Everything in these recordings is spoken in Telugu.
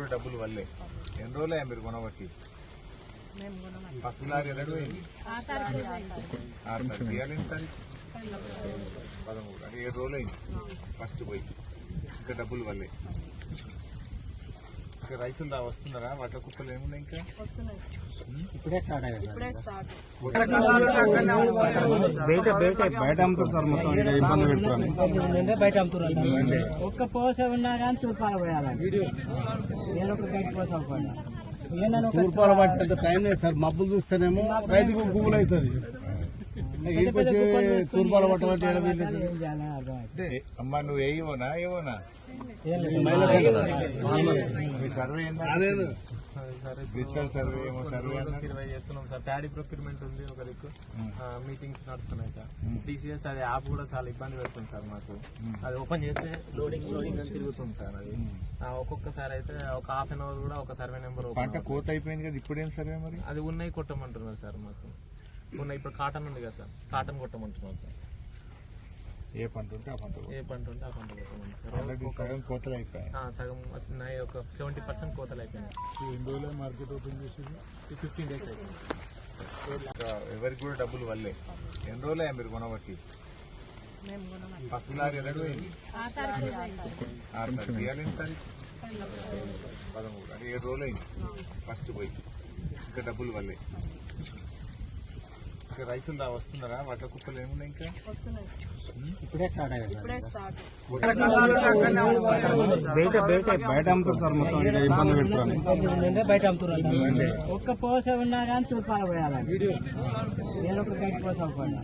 కూడా డబ్బులు వల్లే ఎన్ని రోజులే మీరు కొనబట్టి ఫస్ట్ లాగా ఎన్నడూ 6 తారీఖు ఇవాళ ఎన్ని తారీఖు 13 అంటే 7 రోజులు అయింది ఫస్ట్ పోయి ఇంకా డబ్బులు వల్లే ఇంకా రైతులు వస్తున్నారా వడ్ల కుప్పలు ఏమున్నాయి ఇంకా ఇప్పుడే స్టార్ట్ అయ్యాయి బయట అమ్ముతారు సార్ మొత్తం ఇబ్బంది పెడుతున్నారు బయట అమ్ముతున్నారు ఒక్క పోస ఉన్నా కానీ తూర్పాల పోయాలి నేను ఒక గంట పోస పోయినా తూర్పాల పట్టేంత టైం లేదు సార్ మబ్బులు చూస్తేనేమో రైతుకు గుబులు అవుతుంది తూర్పాల పట్టమంటే అంటే అమ్మా నువ్వు ఏవోనా ఏవోనా మీ సర్వే డిజిటల్ సర్వే ఏమో సర్వే 20 చేస్తున్నాం సార్. ప్యాడీ ప్రొక్యూర్మెంట్ ఉంది ఒక దిక్కు, మీటింగ్స్ నడుస్తున్నాయి సార్. టీసీఎస్ అది యాప్ కూడా చాలా ఇబ్బంది పెడుతుంది సార్ మాకు. అది ఓపెన్ చేస్తే లోడింగ్ అని తిరుగుతుంది సార్. అది ఒక్కొక్కసారి అయితే ఒక హాఫ్ అన్ అవర్ కూడా ఒక సర్వే నెంబర్ పంట కోత అయిపోయింది కదా, ఇప్పుడేం సర్వే మరి? అది ఉన్నాయి కొట్టమంటున్నారు సార్ మాకు. ఉన్నాయి ఇప్పుడు కాటన్ ఉంది కదా సార్, కాటన్ కొట్టమంటున్నారు సార్. ఏ పంట ఉంటే ఆ పంట కొట్టమంటున్నారు. సగం కోతలు అయిపోయాయి, సగం వస్తున్నాయి. ఒక 70% కోతలు అయిపోయినాయి. ఎన్ని రోజులు మార్కెట్ ఓపెన్ చేసి 15 days అయిపోయింది. ఎవరికి కూడా డబ్బులు వల్లే ఎన్ని రోజులే మీరు కొనబట్టి ఫస్ట్ లాగా ఎన్నడూ 6 తారీఖు ఇవాళ ఎన్ని తారీఖు 13 అంటే 7 రోజులు అయింది ఫస్ట్ పోయి ఇంకా డబ్బులు వల్లే ఇంకా రైతులు వస్తున్నారా వడ్ల కుప్పలు ఏమున్నాయి ఇంకా ఇప్పుడే స్టార్ట్ అయ్యాయి బయట అమ్ముతారు సార్ మొత్తం ఇబ్బంది పెడుతున్నారు బయట అమ్ముతున్నారు ఒక్క పోస ఉన్నా కానీ తూర్పాల పోయాలి నేను ఒక గంట పోస పోయినా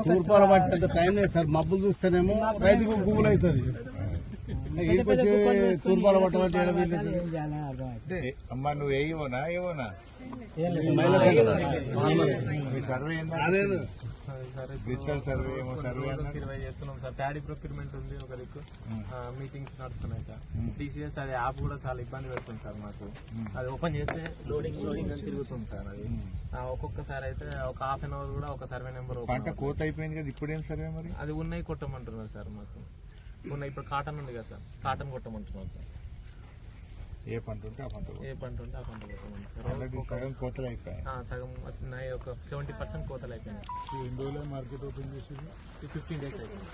తూర్పాల పట్టేంత టైం లేదు సార్ మబ్బులు చూస్తేనేమో రైతుకు గుబులు అవుతుంది తూర్పాల పట్టమంటే అంటే అమ్మా నువ్వు ఏవోనా ఏవోనా మీ సర్వే డిజిటల్ సర్వే ఏమో సర్వే 20 చేస్తున్నాం సార్. ప్యాడీ ప్రొక్యూర్మెంట్ ఉంది ఒక దిక్కు, మీటింగ్స్ నడుస్తున్నాయి సార్. టీసీఎస్ అది యాప్ కూడా చాలా ఇబ్బంది పెడుతుంది సార్ మాకు. అది ఓపెన్ చేస్తే లోడింగ్ అని తిరుగుతుంది సార్. అది ఒక్కొక్కసారి అయితే ఒక హాఫ్ అన్ అవర్ కూడా ఒక సర్వే నెంబర్ పంట కోత అయిపోయింది కదా, ఇప్పుడేం సర్వే మరి? అది ఉన్నాయి కొట్టమంటున్నారు సార్ మాకు. ఉన్నాయి ఇప్పుడు కాటన్ ఉంది కదా సార్, కాటన్ కొట్టమంటున్నారు సార్. ఏ పంట ఉంటే ఆ పంట కొట్టమంటున్నారు. సగం కోతలు అయిపోయాయి, సగం వస్తున్నాయి. ఒక 70% కోతలు అయిపోయినాయి. ఎన్ని రోజులు మార్కెట్ ఓపెన్ చేసి 15 days అయిపోయింది.